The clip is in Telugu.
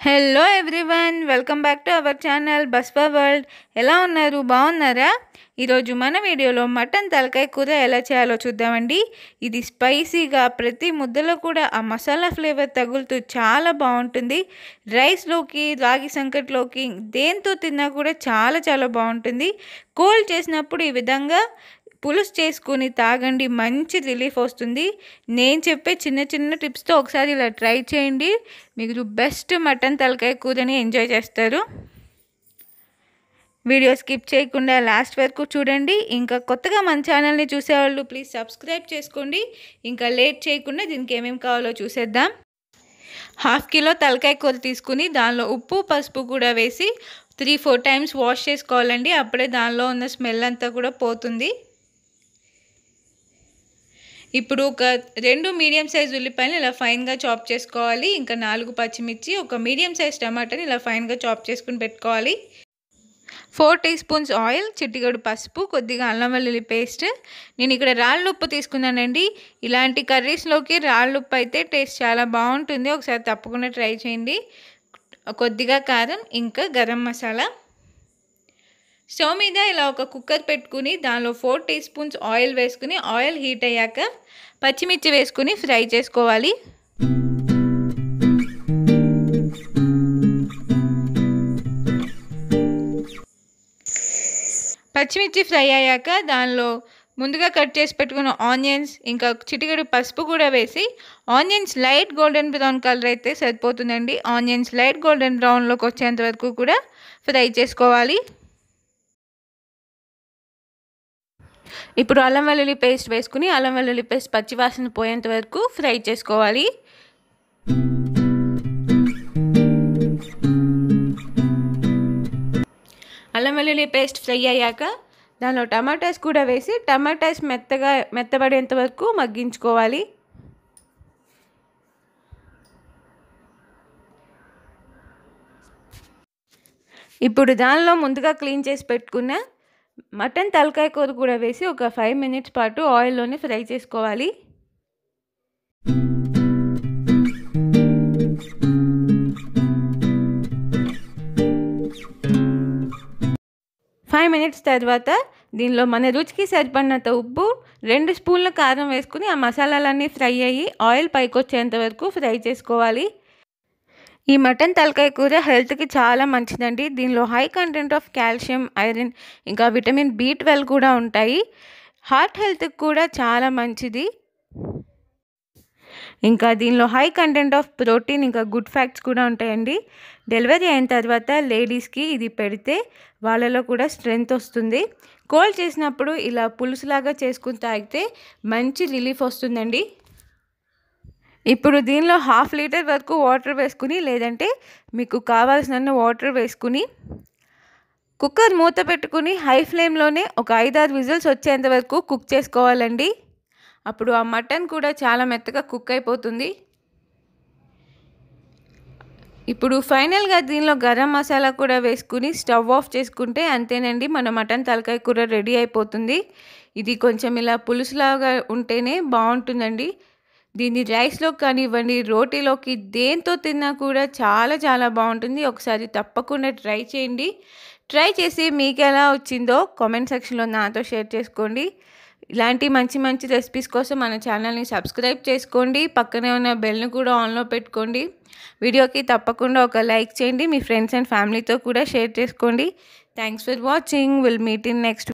Hello everyone, welcome back to our channel Baswa world. ఎలా ఉన్నారు? బాగున్నారా? ఈరోజు మన వీడియోలో మటన్ తలకాయ కూర ఎలా చేయాలో చూద్దామండి. ఇది స్పైసీగా ప్రతి ముద్దలో కూడా ఆ మసాలా ఫ్లేవర్ తగులుతూ చాలా బాగుంటుంది. రైస్లోకి, రాగి సంకట్లోకి దేంతో తిన్నా కూడా చాలా చాలా బాగుంటుంది. కోల్డ్ చేసినప్పుడు ఈ విధంగా పులుసు చేసుకుని తాగండి, మంచి రిలీఫ్ వస్తుంది. నేను చెప్పే చిన్న చిన్న టిప్స్తో ఒకసారి ఇలా ట్రై చేయండి. మీరు బెస్ట్ మటన్ తలకాయ కూరని ఎంజాయ్ చేస్తారు. వీడియో స్కిప్ చేయకుండా లాస్ట్ వరకు చూడండి. ఇంకా కొత్తగా మన ఛానల్ని చూసేవాళ్ళు ప్లీజ్ సబ్స్క్రైబ్ చేసుకోండి. ఇంకా లేట్ చేయకుండా దీనికి ఏమేమి కావాలో చూసేద్దాం. 1/2 కిలో తలకాయ కూర తీసుకుని దానిలో ఉప్పు, పసుపు కూడా వేసి 3-4 టైమ్స్ వాష్ చేసుకోవాలండి. అప్పుడే దానిలో ఉన్న స్మెల్ అంతా కూడా పోతుంది. ఇప్పుడు ఒక 2 మీడియం సైజ్ ఉల్లిపాయలు ఇలా ఫైన్గా చాప్ చేసుకోవాలి. ఇంకా 4 పచ్చిమిర్చి, ఒక మీడియం సైజ్ టమాటాని ఇలా ఫైన్గా చాప్ చేసుకుని పెట్టుకోవాలి. 4 టీ స్పూన్స్ ఆయిల్, చిటికెడు పసుపు, కొద్దిగా అల్లం వెల్లుల్లి పేస్ట్. నేను ఇక్కడ రాళ్ళ ఉప్పు తీసుకున్నానండి. ఇలాంటి కర్రీస్లోకి రాళ్ళ ఉప్పు అయితే టేస్ట్ చాలా బాగుంటుంది. ఒకసారి తప్పకుండా ట్రై చేయండి. కొద్దిగా కారం, ఇంకా గరం మసాలా. స్టవ్ మీద ఇలా ఒక కుక్కర్ పెట్టుకుని దానిలో 4 టీ స్పూన్స్ ఆయిల్ వేసుకుని ఆయిల్ హీట్ అయ్యాక పచ్చిమిర్చి వేసుకుని ఫ్రై చేసుకోవాలి. పచ్చిమిర్చి ఫ్రై అయ్యాక దానిలో ముందుగా కట్ చేసి పెట్టుకున్న ఆనియన్స్, ఇంకా చిటికెడు పసుపు కూడా వేసి onions light golden brown colour అయితే సరిపోతుందండి. ఆనియన్స్ లైట్ గోల్డెన్ బ్రౌన్లోకి వచ్చేంత వరకు కూడా ఫ్రై చేసుకోవాలి. ఇప్పుడు అల్లం వెల్లుల్లి పేస్ట్ వేసుకుని అల్లం వెల్లుల్లి పేస్ట్ పచ్చివాసన పోయేంత వరకు ఫ్రై చేసుకోవాలి. అల్లం వెల్లుల్లి పేస్ట్ ఫ్రై అయ్యాక దానిలో టమాటాస్ కూడా వేసి టమాటాస్ మెత్తబడేంత వరకు మగ్గించుకోవాలి. ఇప్పుడు దానిలో ముందుగా క్లీన్ చేసి పెట్టుకున్న మటన్ తలకాయ కూర కూడా వేసి ఒక 5 మినిట్స్ పాటు ఆయిల్లోనే ఫ్రై చేసుకోవాలి. తర్వాత దీనిలో మన రుచికి సరిపడినంత ఉప్పు, 2 స్పూన్ల కారం వేసుకుని ఆ మసాలాలన్నీ ఫ్రై అయ్యి ఆయిల్ పైకి వచ్చేంత వరకు ఫ్రై చేసుకోవాలి. ఈ మటన్ తలకాయ కూర హెల్త్కి చాలా మంచిదండి. దీనిలో high content of calcium, iron, ఇంకా విటమిన్ B12 కూడా ఉంటాయి. హార్ట్ హెల్త్కి కూడా చాలా మంచిది. ఇంకా దీనిలో హై కంటెంట్ ఆఫ్ ప్రోటీన్, ఇంకా గుడ్ ఫ్యాట్స్ కూడా ఉంటాయండి. డెలివరీ అయిన తర్వాత లేడీస్కి ఇది పెడితే వాళ్ళలో కూడా స్ట్రెంగ్త్ వస్తుంది. కోల్డ్ చేసినప్పుడు ఇలా పులుసులాగా చేసుకుని తాగితే మంచి రిలీఫ్ వస్తుందండి. ఇప్పుడు దీనిలో 1/2 లీటర్ వరకు వాటర్ వేసుకుని, లేదంటే మీకు కావాల్సిన వాటర్ వేసుకుని కుక్కర్ మూత పెట్టుకుని హై ఫ్లేమ్లోనే ఒక 5-6 విజిల్స్ వచ్చేంత వరకు కుక్ చేసుకోవాలండి. అప్పుడు ఆ మటన్ కూడా చాలా మెత్తగా కుక్ అయిపోతుంది. ఇప్పుడు ఫైనల్గా దీనిలో గరం మసాలా కూడా వేసుకుని స్టవ్ ఆఫ్ చేసుకుంటే అంతేనండి, మన మటన్ తలకాయ కూర రెడీ అయిపోతుంది. ఇది కొంచెం ఇలా పులుసులాగా ఉంటేనే బాగుంటుందండి. దీన్ని రైస్లో కానివ్వండి, రోటీలోకి దేంతో తిన్నా కూడా చాలా చాలా బాగుంటుంది. ఒకసారి తప్పకుండా ట్రై చేయండి. ట్రై చేసి మీకు ఎలా వచ్చిందో కామెంట్ సెక్షన్లో నాతో షేర్ చేసుకోండి. ఇలాంటి మంచి మంచి రెసిపీస్ కోసం మన ఛానల్ని సబ్స్క్రైబ్ చేసుకోండి. పక్కనే ఉన్న బెల్ని కూడా ఆన్లో పెట్టుకోండి. వీడియోకి తప్పకుండా ఒక లైక్ చేయండి. మీ ఫ్రెండ్స్ అండ్ ఫ్యామిలీతో కూడా షేర్ చేసుకోండి. Thanks for watching. Will meet in next